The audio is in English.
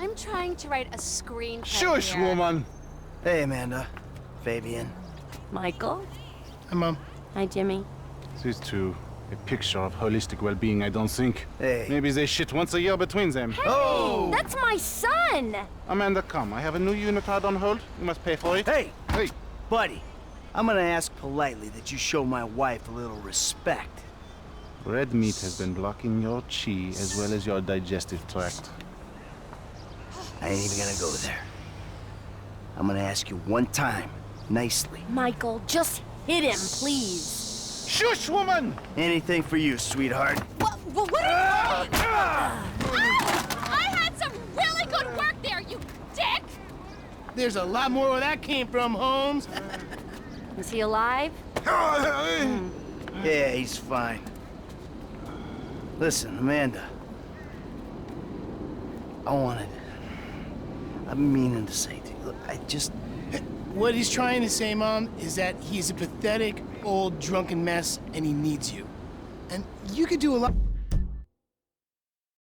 I'm trying to write a screenplay. Shush, here. woman. Hey, Amanda. Fabian. Michael? Hi, Mom. Hi, Jimmy. These two, a picture of holistic well-being, I don't think. Hey. Maybe they shit once a year between them. Hey, Oh! that's my son! Amanda, come. I have a new unitard on hold. You must pay for it. Hey, Hey. buddy. I'm gonna ask politely that you show my wife a little respect. Red meat has been blocking your chi as well as your digestive tract. I ain't even gonna go there. I'm gonna ask you one time, nicely. Michael, just hit him, please. Shush, woman! Anything for you, sweetheart. What are you doing? I had some really good work there, you dick! There's a lot more where that came from, Holmes. Is he alive? Yeah, he's fine. Listen, Amanda. I've been meaning to say to you, look, What he's trying to say, Mom, is that he's a pathetic, old, drunken mess, and he needs you. And you could do a lot...